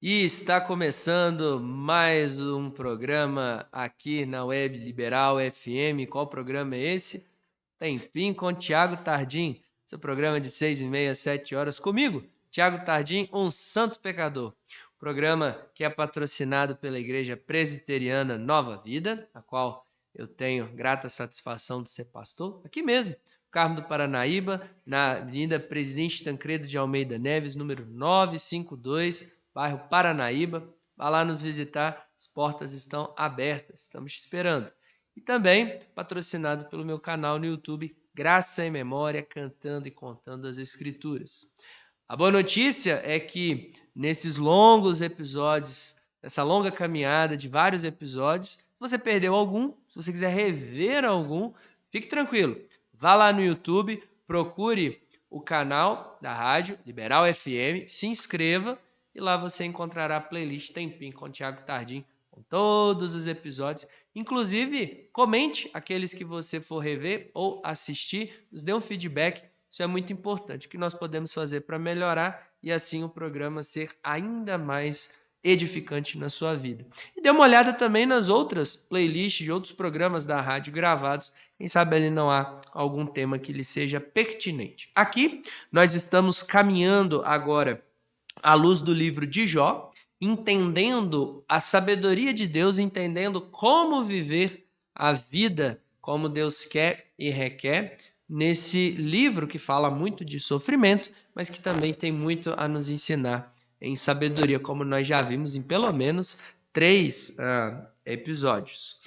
E está começando mais um programa aqui na Web Liberal FM. Qual programa é esse? Tempinho com Tiago Tardim. Seu programa de 6h30 às 7 horas comigo, Tiago Tardim, um santo pecador. Programa que é patrocinado pela Igreja Presbiteriana Nova Vida, a qual eu tenho grata satisfação de ser pastor, aqui mesmo, Carmo do Paranaíba, na Avenida Presidente Tancredo de Almeida Neves, número 952, bairro Paranaíba. Vá lá nos visitar, as portas estão abertas, estamos te esperando. E também patrocinado pelo meu canal no YouTube, Graça em Memória, Cantando e Contando as Escrituras. A boa notícia é que nesses longos episódios, nessa longa caminhada de vários episódios, se você perdeu algum, se você quiser rever algum, fique tranquilo. Vá lá no YouTube, procure o canal da rádio Liberal FM, se inscreva e lá você encontrará a playlist Tempinho com Tiago Tardim, com todos os episódios. Inclusive, comente aqueles que você for rever ou assistir, nos dê um feedback. Isso é muito importante. O que nós podemos fazer para melhorar e assim o programa ser ainda mais edificante na sua vida. E dê uma olhada também nas outras playlists de outros programas da rádio gravados. Quem sabe ali não há algum tema que lhe seja pertinente. Aqui nós estamos caminhando agora à luz do livro de Jó, entendendo a sabedoria de Deus, entendendo como viver a vida como Deus quer e requer, nesse livro que fala muito de sofrimento, mas que também tem muito a nos ensinar em sabedoria, como nós já vimos em pelo menos 3 episódios.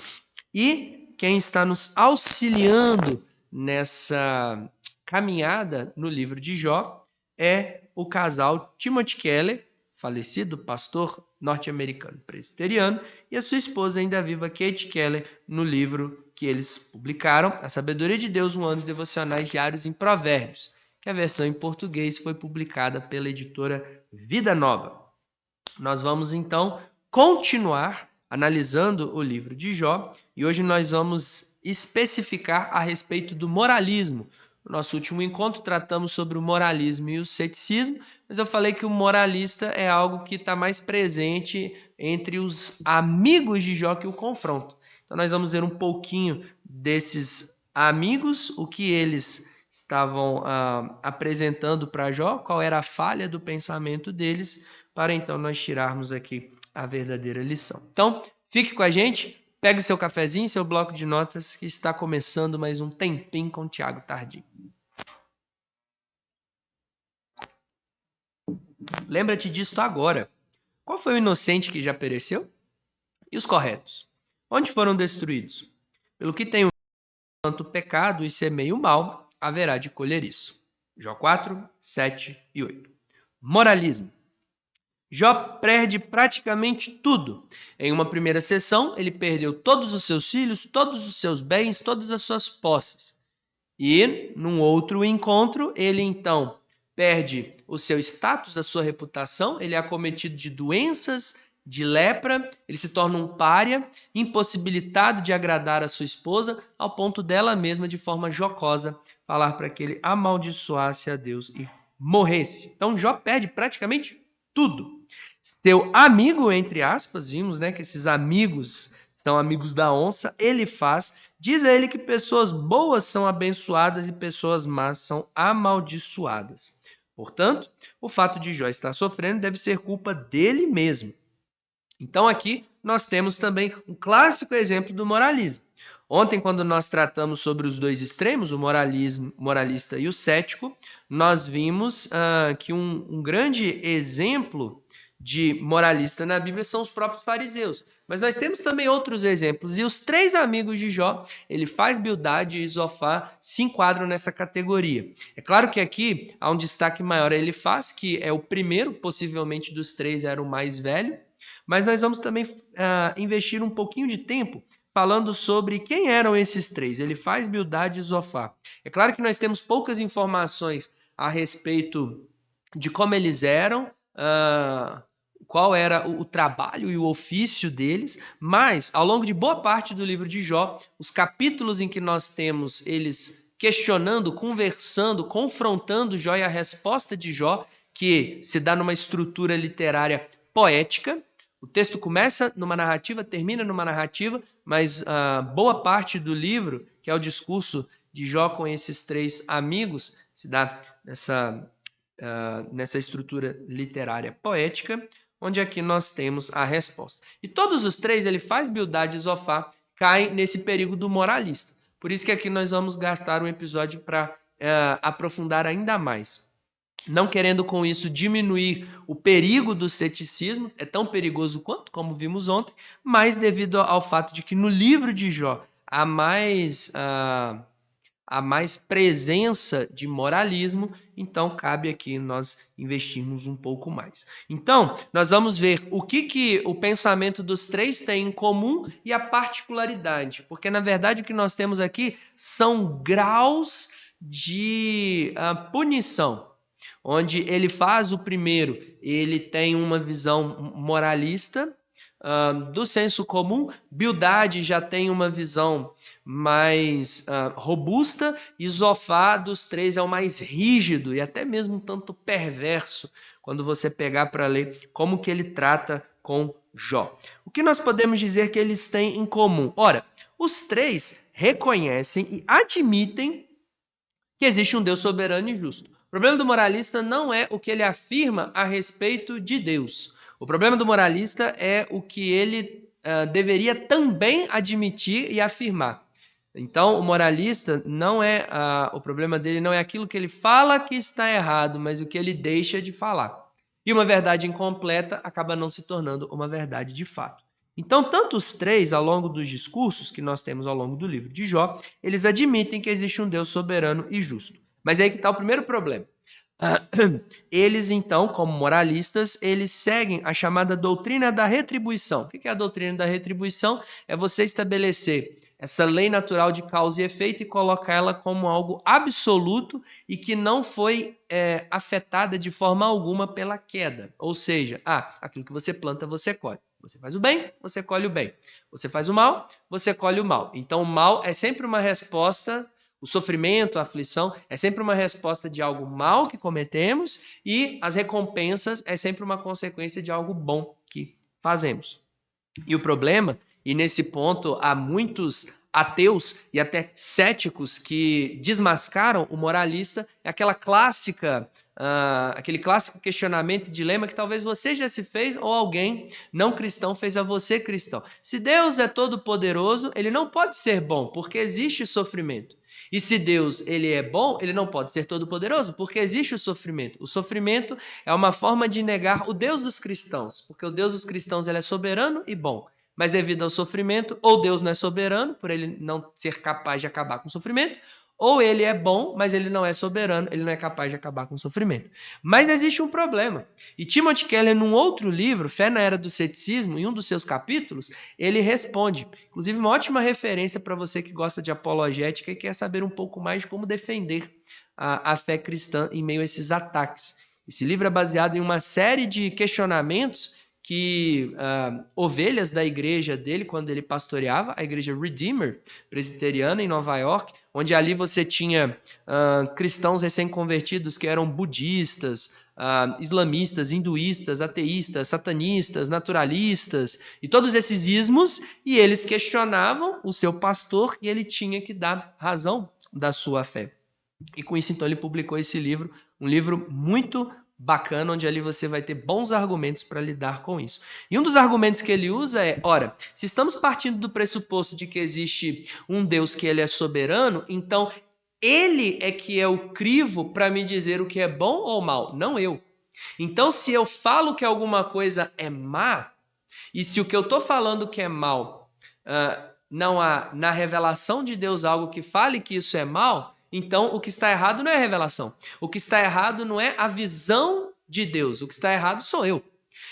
E quem está nos auxiliando nessa caminhada no livro de Jó é o casal Timothy Keller, falecido pastor norte-americano presbiteriano, e a sua esposa ainda viva, Kate Keller, no livro que eles publicaram, A Sabedoria de Deus, um ano de devocionais diários em Provérbios, que a versão em português foi publicada pela editora Vida Nova. Nós vamos então continuar analisando o livro de Jó e hoje nós vamos especificar a respeito do moralismo. No nosso último encontro tratamos sobre o moralismo e o ceticismo, mas eu falei que o moralista é algo que está mais presente entre os amigos de Jó que o confrontam. Então nós vamos ver um pouquinho desses amigos, o que eles estavam apresentando para Jó, qual era a falha do pensamento deles, para então nós tirarmos aqui a verdadeira lição. Então, fique com a gente, pegue o seu cafezinho, seu bloco de notas, que está começando mais um Tempinho com Tiago Tardim. Lembra-te disto agora. Qual foi o inocente que já pereceu? E os corretos? Onde foram destruídos? Pelo que tem tanto pecado e semeia o mal, haverá de colher isso. Jó 4, 7 e 8. Moralismo. Jó perde praticamente tudo. Em uma primeira sessão, ele perdeu todos os seus filhos, todos os seus bens, todas as suas posses. E, num outro encontro, ele então perde o seu status, a sua reputação, ele é acometido de doenças, de lepra, ele se torna um pária, impossibilitado de agradar a sua esposa, ao ponto dela mesma, de forma jocosa, falar para que ele amaldiçoasse a Deus e morresse. Então, Jó perde praticamente tudo. Seu amigo, entre aspas, vimos, né, que esses amigos são amigos da onça, ele diz a ele que pessoas boas são abençoadas e pessoas más são amaldiçoadas. Portanto, o fato de Jó estar sofrendo deve ser culpa dele mesmo. Então aqui nós temos também um clássico exemplo do moralismo. Ontem, quando nós tratamos sobre os dois extremos, o moralista e o cético, nós vimos que um grande exemplo de moralista na Bíblia são os próprios fariseus. Mas nós temos também outros exemplos. E os 3 amigos de Jó, Elifaz, Bildade e Zofar, se enquadram nessa categoria. É claro que aqui há um destaque maior a Elifaz, que é o primeiro, possivelmente dos 3 era o mais velho. Mas nós vamos também investir um pouquinho de tempo falando sobre quem eram esses 3, Elifaz, Bildade e Zofar. É claro que nós temos poucas informações a respeito de como eles eram, qual era o trabalho e o ofício deles, mas ao longo de boa parte do livro de Jó, os capítulos em que nós temos eles questionando, conversando, confrontando Jó e a resposta de Jó, que se dá numa estrutura literária poética. O texto começa numa narrativa, termina numa narrativa, mas boa parte do livro, que é o discurso de Jó com esses 3 amigos, se dá nessa estrutura literária poética, onde aqui nós temos a resposta. E todos os 3, Elifaz, Bildade e Zofar, caem nesse perigo do moralista. Por isso que aqui nós vamos gastar um episódio para aprofundar ainda mais. Não querendo com isso diminuir o perigo do ceticismo, é tão perigoso quanto, como vimos ontem, mas devido ao fato de que no livro de Jó há mais presença de moralismo, então cabe aqui nós investirmos um pouco mais. Então, nós vamos ver o que o pensamento dos 3 tem em comum e a particularidade, porque na verdade o que nós temos aqui são graus de punição, onde ele faz o primeiro, ele tem uma visão moralista, do senso comum. Bildade já tem uma visão mais robusta, e Zofar dos 3 é o mais rígido e até mesmo um tanto perverso, quando você pegar para ler como que ele trata com Jó. O que nós podemos dizer que eles têm em comum? Ora, os 3 reconhecem e admitem que existe um Deus soberano e justo. O problema do moralista não é o que ele afirma a respeito de Deus. O problema do moralista é o que ele deveria também admitir e afirmar. Então, o moralista não é o problema dele não é aquilo que ele fala que está errado, mas o que ele deixa de falar. E uma verdade incompleta acaba não se tornando uma verdade de fato. Então, tanto os 3, ao longo dos discursos que nós temos ao longo do livro de Jó, eles admitem que existe um Deus soberano e justo. Mas aí que está o primeiro problema. Eles, então, como moralistas, eles seguem a chamada doutrina da retribuição. O que é a doutrina da retribuição? É você estabelecer essa lei natural de causa e efeito e colocar ela como algo absoluto e que não foi afetada de forma alguma pela queda. Ou seja, aquilo que você planta, você colhe. Você faz o bem, você colhe o bem. Você faz o mal, você colhe o mal. Então, o mal é sempre uma resposta. O sofrimento, a aflição, é sempre uma resposta de algo mal que cometemos, e as recompensas é sempre uma consequência de algo bom que fazemos. E o problema, e nesse ponto há muitos ateus e até céticos que desmascaram o moralista, é aquele clássico questionamento e dilema que talvez você já se fez ou alguém não cristão fez a você cristão. Se Deus é todo poderoso, ele não pode ser bom, porque existe sofrimento. E se Deus ele é bom, ele não pode ser todo-poderoso, porque existe o sofrimento. O sofrimento é uma forma de negar o Deus dos cristãos, porque o Deus dos cristãos ele é soberano e bom. Mas devido ao sofrimento, ou Deus não é soberano, por ele não ser capaz de acabar com o sofrimento, ou ele é bom, mas ele não é soberano, ele não é capaz de acabar com o sofrimento. Mas existe um problema. E Timothy Keller, num outro livro, Fé na Era do Ceticismo, em um dos seus capítulos, ele responde. Inclusive, uma ótima referência para você que gosta de apologética e quer saber um pouco mais de como defender a fé cristã em meio a esses ataques. Esse livro é baseado em uma série de questionamentos que ovelhas da igreja dele, quando ele pastoreava, a igreja Redeemer, presbiteriana em Nova York, onde ali você tinha cristãos recém-convertidos que eram budistas, islamistas, hinduístas, ateístas, satanistas, naturalistas, e todos esses ismos, e eles questionavam o seu pastor e ele tinha que dar razão da sua fé. E com isso, então, ele publicou esse livro, um livro muito bacana, onde ali você vai ter bons argumentos para lidar com isso. E um dos argumentos que ele usa é, ora, se estamos partindo do pressuposto de que existe um Deus que ele é soberano, então ele é que é o crivo para me dizer o que é bom ou mal, não eu. Então, se eu falo que alguma coisa é má, e se o que eu estou falando que é mal, não há na revelação de Deus algo que fale que isso é mal, então o que está errado não é a revelação. O que está errado não é a visão de Deus. O que está errado sou eu.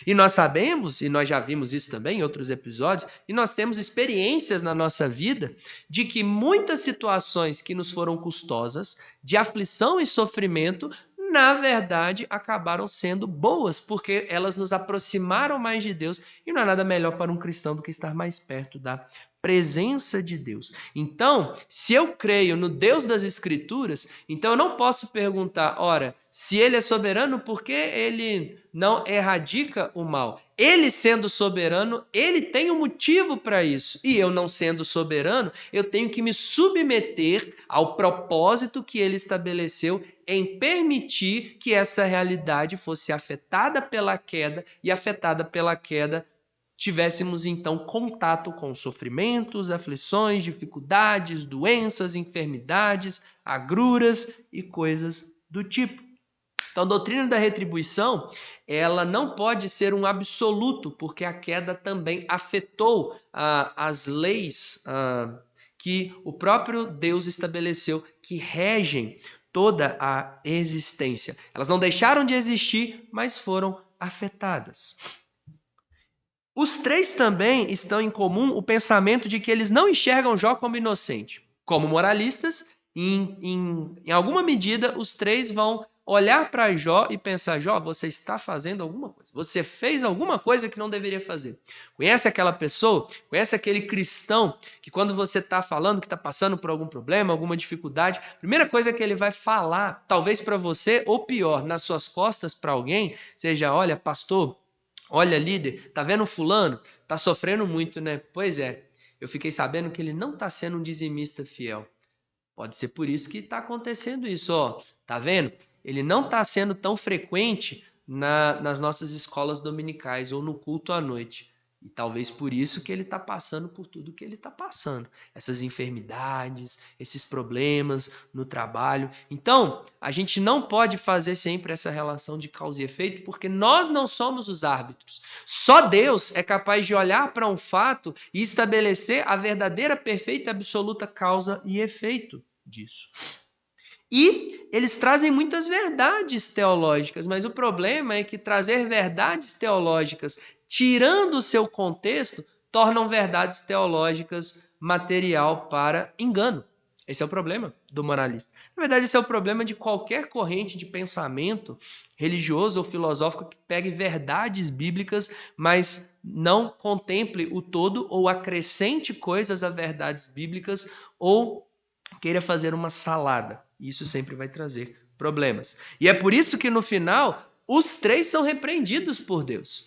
E nós sabemos, e nós já vimos isso também em outros episódios, e nós temos experiências na nossa vida de que muitas situações que nos foram custosas, de aflição e sofrimento, na verdade, acabaram sendo boas, porque elas nos aproximaram mais de Deus, e não há nada melhor para um cristão do que estar mais perto da presença de Deus. Então, se eu creio no Deus das Escrituras, então eu não posso perguntar, ora, se ele é soberano, por que ele não erradica o mal? Ele sendo soberano, ele tem um motivo para isso. E eu não sendo soberano, eu tenho que me submeter ao propósito que ele estabeleceu em permitir que essa realidade fosse afetada pela queda, e afetada pela queda tivéssemos então contato com sofrimentos, aflições, dificuldades, doenças, enfermidades, agruras e coisas do tipo. Então, a doutrina da retribuição, ela não pode ser um absoluto, porque a queda também afetou as leis que o próprio Deus estabeleceu, que regem toda a existência. Elas não deixaram de existir, mas foram afetadas. Os três também estão em comum o pensamento de que eles não enxergam Jó como inocente. Como moralistas, em alguma medida, os três vão olhar para Jó e pensar, Jó, você está fazendo alguma coisa. Você fez alguma coisa que não deveria fazer. Conhece aquela pessoa? Conhece aquele cristão que quando você está falando que está passando por algum problema, alguma dificuldade, a primeira coisa que ele vai falar, talvez para você, ou pior, nas suas costas para alguém, seja, olha, pastor, olha, líder, tá vendo fulano? Tá sofrendo muito, né? Pois é, eu fiquei sabendo que ele não tá sendo um dizimista fiel. Pode ser por isso que está acontecendo isso, ó. Tá vendo? Ele não está sendo tão frequente nas nossas escolas dominicais ou no culto à noite. E talvez por isso que ele está passando por tudo que ele está passando. Essas enfermidades, esses problemas no trabalho. Então, a gente não pode fazer sempre essa relação de causa e efeito, porque nós não somos os árbitros. Só Deus é capaz de olhar para um fato e estabelecer a verdadeira, perfeita e absoluta causa e efeito disso. E eles trazem muitas verdades teológicas, mas o problema é que trazer verdades teológicas tirando o seu contexto tornam verdades teológicas material para engano. Esse é o problema do moralista. Na verdade, esse é o problema de qualquer corrente de pensamento religioso ou filosófico que pegue verdades bíblicas, mas não contemple o todo ou acrescente coisas a verdades bíblicas ou queira fazer uma salada. Isso sempre vai trazer problemas. E é por isso que no final os três são repreendidos por Deus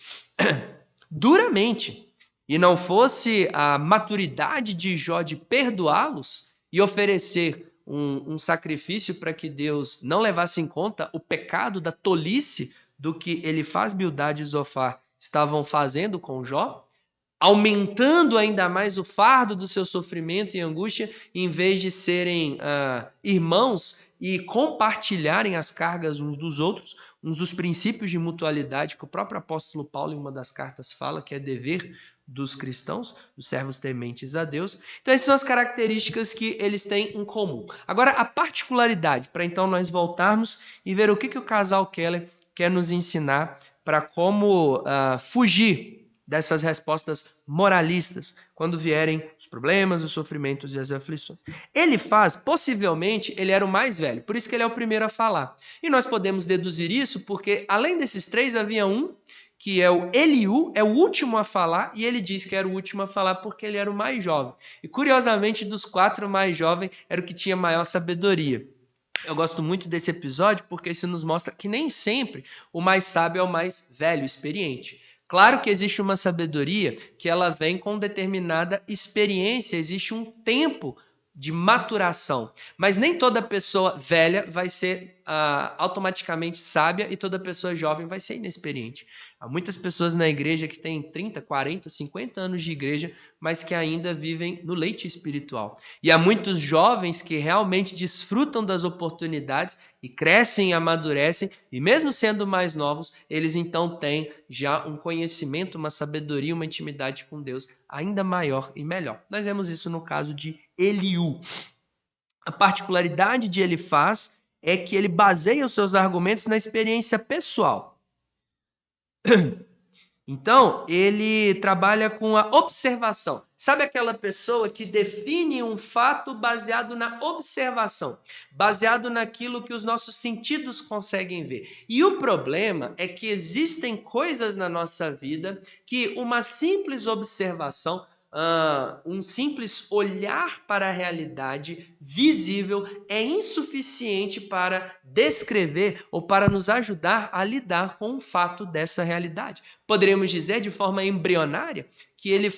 duramente. E não fosse a maturidade de Jó de perdoá-los e oferecer um sacrifício para que Deus não levasse em conta o pecado da tolice do que Elifaz, Bildade e Zofar estavam fazendo com Jó, aumentando ainda mais o fardo do seu sofrimento e angústia, em vez de serem irmãos e compartilharem as cargas uns dos outros, um dos princípios de mutualidade que o próprio apóstolo Paulo, em uma das cartas, fala que é dever dos cristãos, dos servos tementes a Deus. Então, essas são as características que eles têm em comum. Agora, a particularidade, para então nós voltarmos e ver o que o casal Keller quer nos ensinar para como fugir dessas respostas moralistas quando vierem os problemas, os sofrimentos e as aflições. Elifaz, possivelmente, ele era o mais velho, por isso que ele é o primeiro a falar. E nós podemos deduzir isso porque, além desses três, havia um que é o Eliú, é o último a falar, e ele diz que era o último a falar porque ele era o mais jovem. E, curiosamente, dos quatro, o mais jovem era o que tinha maior sabedoria. Eu gosto muito desse episódio porque isso nos mostra que nem sempre o mais sábio é o mais velho, experiente. Claro que existe uma sabedoria que ela vem com determinada experiência, existe um tempo de maturação, mas nem toda pessoa velha vai ser automaticamente sábia e toda pessoa jovem vai ser inexperiente. Há muitas pessoas na igreja que têm 30, 40, 50 anos de igreja, mas que ainda vivem no leite espiritual. E há muitos jovens que realmente desfrutam das oportunidades e crescem e amadurecem, e mesmo sendo mais novos, eles então têm já um conhecimento, uma sabedoria, uma intimidade com Deus ainda maior e melhor. Nós vemos isso no caso de Eliú. A particularidade de Elifaz é que ele baseia os seus argumentos na experiência pessoal. Então, ele trabalha com a observação. Sabe aquela pessoa que define um fato baseado na observação, baseado naquilo que os nossos sentidos conseguem ver. E o problema é que existem coisas na nossa vida que uma simples observação, um simples olhar para a realidade visível é insuficiente para descrever ou para nos ajudar a lidar com um fato dessa realidade. Poderíamos dizer de forma embrionária que ele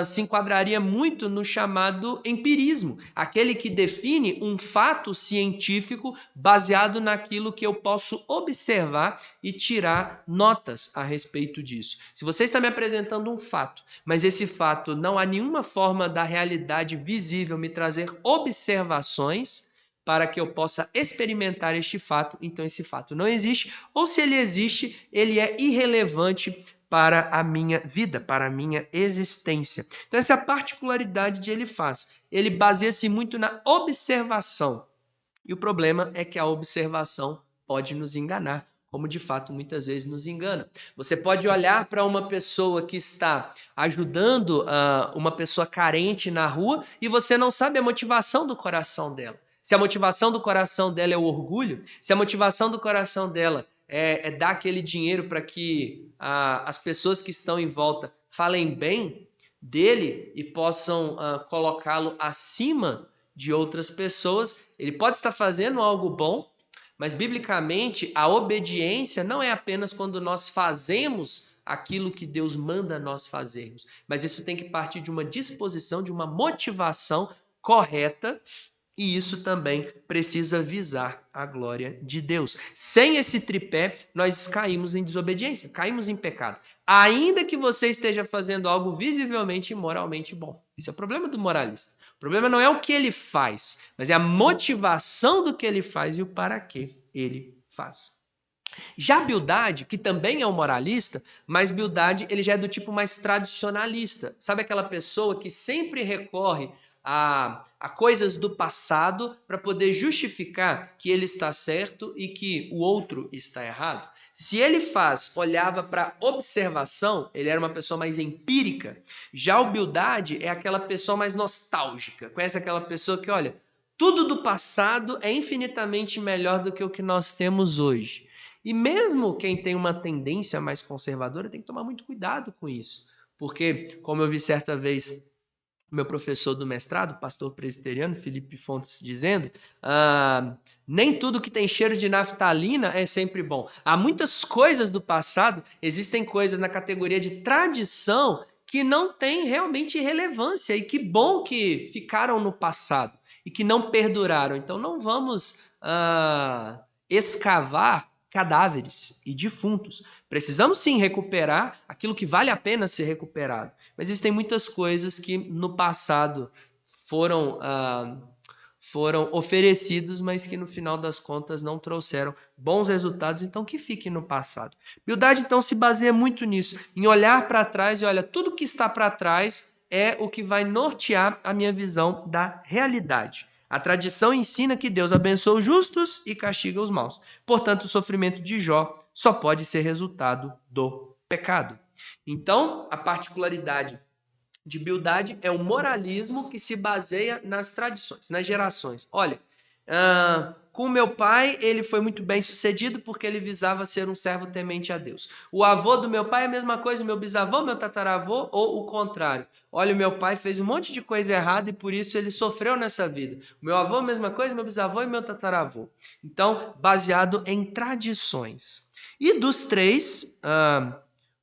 se enquadraria muito no chamado empirismo, aquele que define um fato científico baseado naquilo que eu posso observar e tirar notas a respeito disso. Se você está me apresentando um fato, mas esse fato não há nenhuma forma da realidade visível me trazer observações para que eu possa experimentar este fato, então esse fato não existe, ou se ele existe, ele é irrelevante para a minha vida, para a minha existência. Então essa é a particularidade de ele faz. Ele baseia-se muito na observação. E o problema é que a observação pode nos enganar, como de fato muitas vezes nos engana. Você pode olhar para uma pessoa que está ajudando uma pessoa carente na rua e você não sabe a motivação do coração dela. Se a motivação do coração dela é o orgulho, se a motivação do coração dela é dar aquele dinheiro para que as pessoas que estão em volta falem bem dele e possam colocá-lo acima de outras pessoas, ele pode estar fazendo algo bom, mas biblicamente a obediência não é apenas quando nós fazemos aquilo que Deus manda nós fazermos, mas isso tem que partir de uma disposição, de uma motivação correta. E isso também precisa visar a glória de Deus. Sem esse tripé, nós caímos em desobediência, caímos em pecado. Ainda que você esteja fazendo algo visivelmente e moralmente bom. Esse é o problema do moralista. O problema não é o que ele faz, mas é a motivação do que ele faz e o para que ele faz. Já Bildade, que também é um moralista, mas Bildade ele já é do tipo mais tradicionalista. Sabe aquela pessoa que sempre recorre a coisas do passado para poder justificar que ele está certo e que o outro está errado? Se ele olhava para observação, ele era uma pessoa mais empírica. Já o Bildade é aquela pessoa mais nostálgica. Conhece aquela pessoa que, olha, tudo do passado é infinitamente melhor do que o que nós temos hoje. E mesmo quem tem uma tendência mais conservadora tem que tomar muito cuidado com isso. Porque, como eu vi certa vez meu professor do mestrado, pastor presbiteriano, Felipe Fontes, dizendo, nem tudo que tem cheiro de naftalina é sempre bom. Há muitas coisas do passado, existem coisas na categoria de tradição que não têm realmente relevância, e que bom que ficaram no passado e que não perduraram. Então não vamos escavar cadáveres e defuntos. Precisamos sim recuperar aquilo que vale a pena ser recuperado. Mas existem muitas coisas que no passado foram oferecidos, mas que no final das contas não trouxeram bons resultados, então que fiquem no passado. Bildade então se baseia muito nisso, em olhar para trás e olha, tudo que está para trás é o que vai nortear a minha visão da realidade. A tradição ensina que Deus abençoa os justos e castiga os maus. Portanto, o sofrimento de Jó só pode ser resultado do pecado. Então, a particularidade de Bildade é o moralismo que se baseia nas tradições, nas gerações. Olha, com meu pai, ele foi muito bem sucedido porque ele visava ser um servo temente a Deus. O avô do meu pai é a mesma coisa, o meu bisavô, meu tataravô, ou o contrário. Olha, o meu pai fez um monte de coisa errada e por isso ele sofreu nessa vida. O meu avô, a mesma coisa, meu bisavô e meu tataravô. Então, baseado em tradições. E dos três,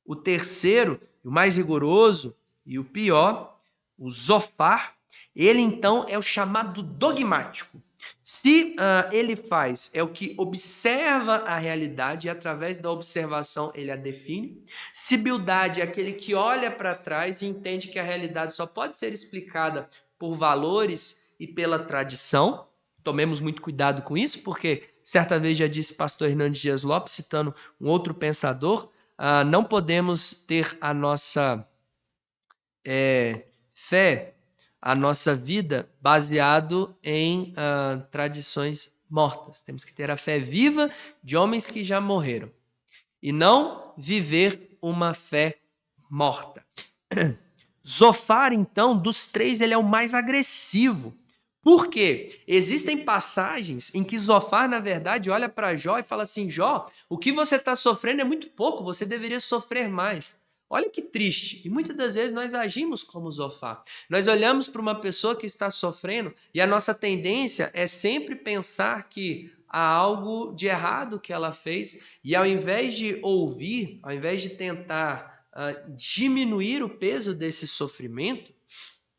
o terceiro, o mais rigoroso e o pior, o Zofar, ele então é o chamado dogmático. Se ele é o que observa a realidade e através da observação ele a define. Se Bildade é aquele que olha para trás e entende que a realidade só pode ser explicada por valores e pela tradição. Tomemos muito cuidado com isso, porque certa vez já disse pastor Hernandes Dias Lopes, citando um outro pensador, não podemos ter a nossa fé, a nossa vida baseado em tradições mortas. Temos que ter a fé viva de homens que já morreram e não viver uma fé morta. Zofar, então, dos três, ele é o mais agressivo. Por quê? Existem passagens em que Zofar, na verdade, olha para Jó e fala assim: Jó, o que você está sofrendo é muito pouco, você deveria sofrer mais. Olha que triste. E muitas das vezes nós agimos como Zofar. Nós olhamos para uma pessoa que está sofrendo e a nossa tendência é sempre pensar que há algo de errado que ela fez e ao invés de ouvir, ao invés de tentar diminuir o peso desse sofrimento,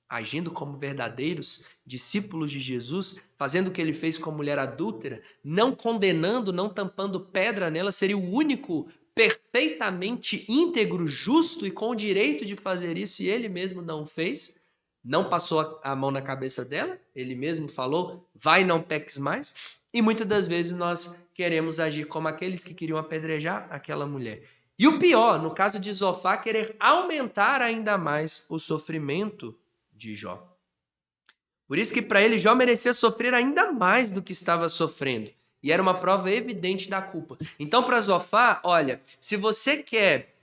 agindo como verdadeiros discípulos de Jesus, fazendo o que ele fez com a mulher adúltera, não condenando, não tampando pedra nela, seria o único perfeitamente íntegro, justo e com o direito de fazer isso, e ele mesmo não fez, não passou a mão na cabeça dela, ele mesmo falou, vai, não peques mais, e muitas das vezes nós queremos agir como aqueles que queriam apedrejar aquela mulher. E o pior, no caso de Zofar, querer aumentar ainda mais o sofrimento de Jó. Por isso que para ele Jó merecia sofrer ainda mais do que estava sofrendo. E era uma prova evidente da culpa. Então, para Zofar, olha, se você quer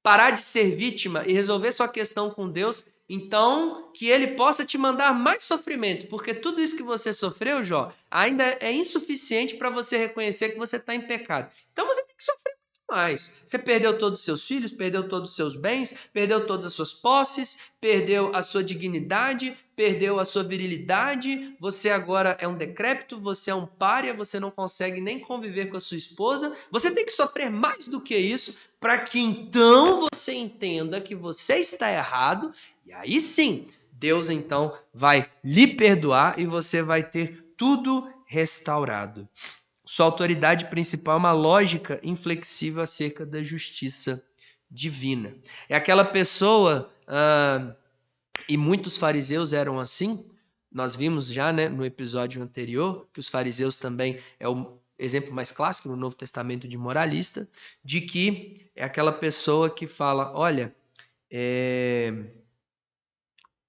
parar de ser vítima e resolver sua questão com Deus, então que ele possa te mandar mais sofrimento, porque tudo isso que você sofreu, Jó, ainda é insuficiente para você reconhecer que você está em pecado. Então você tem que sofrer muito mais. Você perdeu todos os seus filhos, perdeu todos os seus bens, perdeu todas as suas posses, perdeu a sua dignidade, perdeu a sua virilidade, você agora é um decrépito, você é um pária, você não consegue nem conviver com a sua esposa, você tem que sofrer mais do que isso para que então você entenda que você está errado e aí sim, Deus então vai lhe perdoar e você vai ter tudo restaurado. Sua autoridade principal é uma lógica inflexível acerca da justiça divina. É aquela pessoa, e muitos fariseus eram assim, nós vimos já, né, no episódio anterior, que os fariseus também é o exemplo mais clássico no Novo Testamento de moralista, de que é aquela pessoa que fala, olha,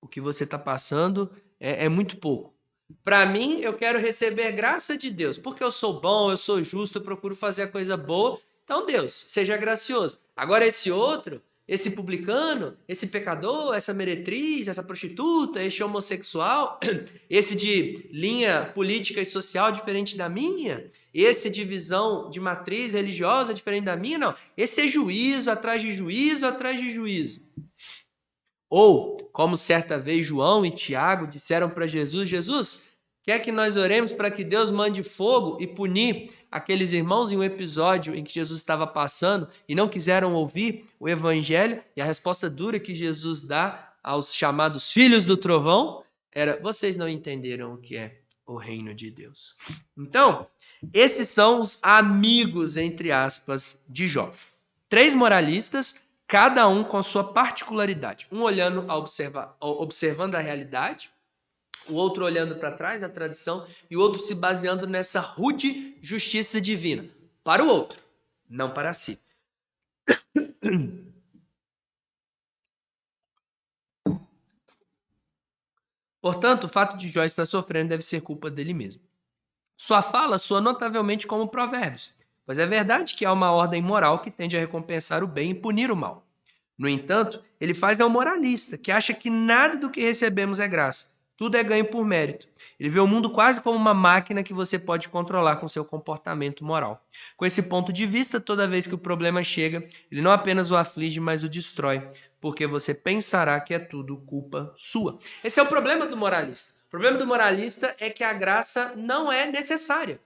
o que você está passando é muito pouco. Para mim, eu quero receber graça de Deus, porque eu sou bom, eu sou justo, eu procuro fazer a coisa boa. Então, Deus, seja gracioso. Agora, esse outro, esse publicano, esse pecador, essa meretriz, essa prostituta, esse homossexual, esse de linha política e social diferente da minha, esse de visão de matriz religiosa diferente da minha, não. Esse é juízo atrás de juízo atrás de juízo. Ou, como certa vez João e Tiago disseram para Jesus, Jesus, quer que nós oremos para que Deus mande fogo e punir aqueles irmãos em um episódio em que Jesus estava passando e não quiseram ouvir o evangelho, e a resposta dura que Jesus dá aos chamados filhos do trovão era, vocês não entenderam o que é o reino de Deus. Então, esses são os amigos, entre aspas, de Jó. 3 moralistas, cada um com sua particularidade. Um olhando observando a realidade, o outro olhando para trás, a tradição, e o outro se baseando nessa rude justiça divina. Para o outro, não para si. Portanto, o fato de Jó estar sofrendo deve ser culpa dele mesmo. Sua fala soa notavelmente como provérbios, pois é verdade que há uma ordem moral que tende a recompensar o bem e punir o mal. No entanto, ele faz ao moralista, que acha que nada do que recebemos é graça. Tudo é ganho por mérito. Ele vê o mundo quase como uma máquina que você pode controlar com seu comportamento moral. Com esse ponto de vista, toda vez que o problema chega, ele não apenas o aflige, mas o destrói, porque você pensará que é tudo culpa sua. Esse é o problema do moralista. O problema do moralista é que a graça não é necessária.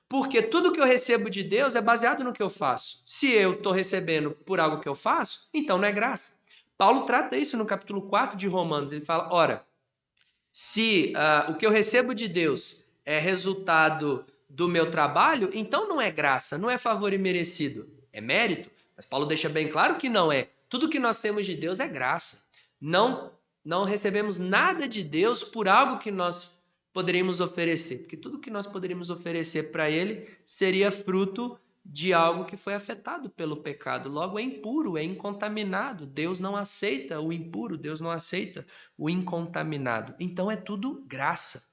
Porque tudo que eu recebo de Deus é baseado no que eu faço. Se eu estou recebendo por algo que eu faço, então não é graça. Paulo trata isso no capítulo 4 de Romanos. Ele fala, ora, se o que eu recebo de Deus é resultado do meu trabalho, então não é graça, não é favor imerecido, é mérito. Mas Paulo deixa bem claro que não é. Tudo que nós temos de Deus é graça. Não recebemos nada de Deus por algo que nós poderíamos oferecer, porque tudo que nós poderíamos oferecer para ele seria fruto de algo que foi afetado pelo pecado. Logo, é impuro, é incontaminado. Deus não aceita o impuro, Deus não aceita o incontaminado. Então é tudo graça.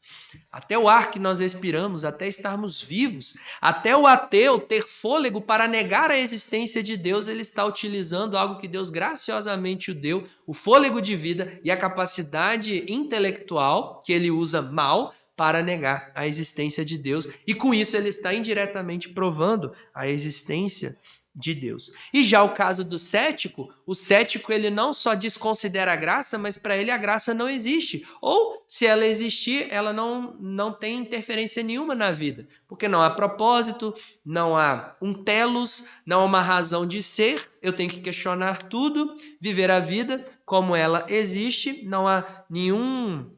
Até o ar que nós respiramos, até estarmos vivos, até o ateu ter fôlego para negar a existência de Deus, ele está utilizando algo que Deus graciosamente o deu, o fôlego de vida e a capacidade intelectual que ele usa mal para negar a existência de Deus. E com isso ele está indiretamente provando a existência de Deus. E já o caso do cético, o cético ele não só desconsidera a graça, mas para ele a graça não existe. Ou, se ela existir, ela não tem interferência nenhuma na vida. Porque não há propósito, não há um telos, não há uma razão de ser. Eu tenho que questionar tudo, viver a vida como ela existe. Não há nenhum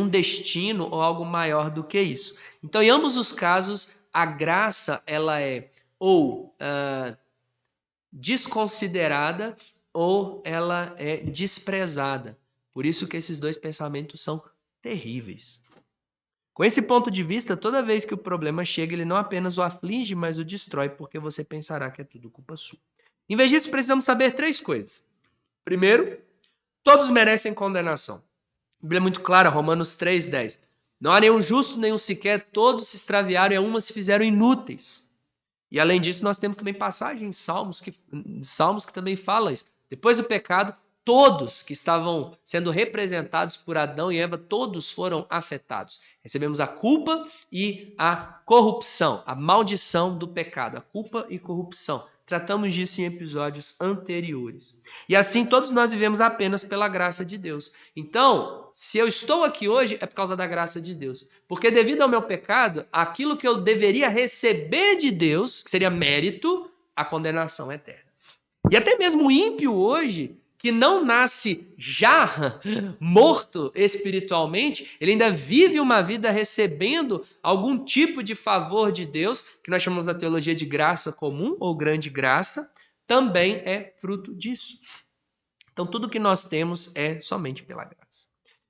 destino ou algo maior do que isso. Então, em ambos os casos, a graça ela é ou desconsiderada ou ela é desprezada. Por isso que esses dois pensamentos são terríveis. Com esse ponto de vista, toda vez que o problema chega, ele não apenas o aflige, mas o destrói, porque você pensará que é tudo culpa sua. Em vez disso, precisamos saber 3 coisas. Primeiro, todos merecem condenação. A Bíblia é muito clara, Romanos 3:10. Não há nenhum justo, nenhum sequer, todos se extraviaram e a uma se fizeram inúteis. E além disso, nós temos também passagens em Salmos que também falam isso. Depois do pecado, todos que estavam sendo representados por Adão e Eva, todos foram afetados. Recebemos a culpa e a corrupção, a maldição do pecado, a culpa e corrupção. Tratamos disso em episódios anteriores. E assim todos nós vivemos apenas pela graça de Deus. Então, se eu estou aqui hoje, é por causa da graça de Deus. Porque devido ao meu pecado, aquilo que eu deveria receber de Deus, que seria mérito, a condenação eterna. E até mesmo o ímpio hoje, que não nasce já morto espiritualmente, ele ainda vive uma vida recebendo algum tipo de favor de Deus, que nós chamamos na teologia de graça comum ou grande graça, também é fruto disso. Então, tudo que nós temos é somente pela graça.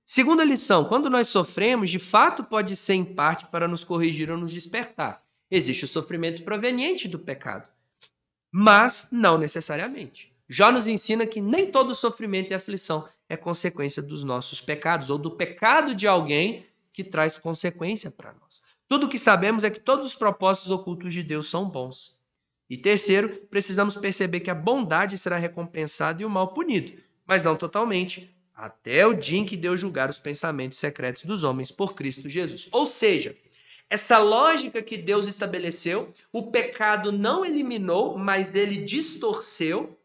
Segunda lição, quando nós sofremos, de fato pode ser em parte para nos corrigir ou nos despertar. Existe o sofrimento proveniente do pecado, mas não necessariamente. Jó nos ensina que nem todo sofrimento e aflição é consequência dos nossos pecados ou do pecado de alguém que traz consequência para nós. Tudo o que sabemos é que todos os propósitos ocultos de Deus são bons. E terceiro, precisamos perceber que a bondade será recompensada e o mal punido, mas não totalmente, até o dia em que Deus julgar os pensamentos secretos dos homens por Cristo Jesus. Ou seja, essa lógica que Deus estabeleceu, o pecado não eliminou, mas ele distorceu,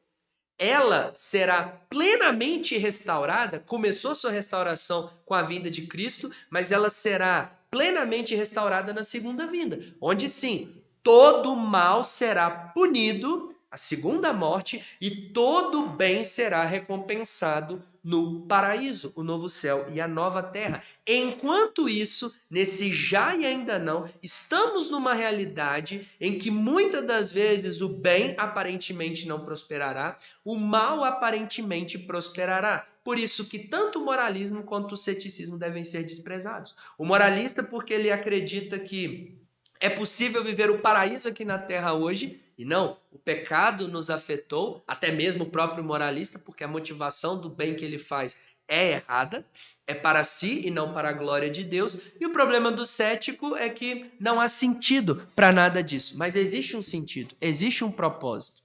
ela será plenamente restaurada, começou sua restauração com a vinda de Cristo, mas ela será plenamente restaurada na segunda vinda, onde sim, todo mal será punido, a segunda morte, e todo bem será recompensado no paraíso, o novo céu e a nova terra. Enquanto isso, nesse já e ainda não, estamos numa realidade em que muitas das vezes o bem aparentemente não prosperará, o mal aparentemente prosperará. Por isso que tanto o moralismo quanto o ceticismo devem ser desprezados. O moralista porque ele acredita que é possível viver o paraíso aqui na terra hoje, e não, o pecado nos afetou, até mesmo o próprio moralista, porque a motivação do bem que ele faz é errada, é para si e não para a glória de Deus. E o problema do cético é que não há sentido para nada disso, mas existe um sentido, existe um propósito,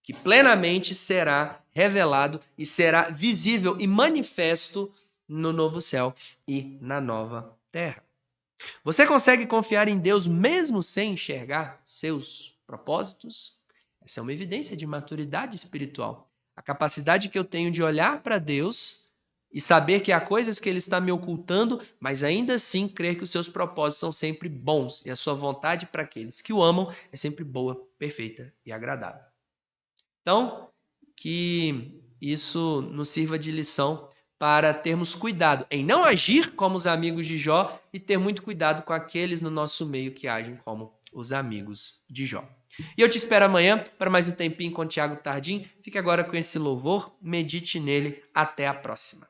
que plenamente será revelado e será visível e manifesto no novo céu e na nova terra. Você consegue confiar em Deus mesmo sem enxergar seus propósitos? Essa é uma evidência de maturidade espiritual. A capacidade que eu tenho de olhar para Deus e saber que há coisas que Ele está me ocultando, mas ainda assim crer que os seus propósitos são sempre bons e a sua vontade para aqueles que o amam é sempre boa, perfeita e agradável. Então, que isso nos sirva de lição para termos cuidado em não agir como os amigos de Jó e ter muito cuidado com aqueles no nosso meio que agem como os amigos de Jó. E eu te espero amanhã para mais um tempinho com o Tiago Tardim. Fique agora com esse louvor, medite nele. Até a próxima.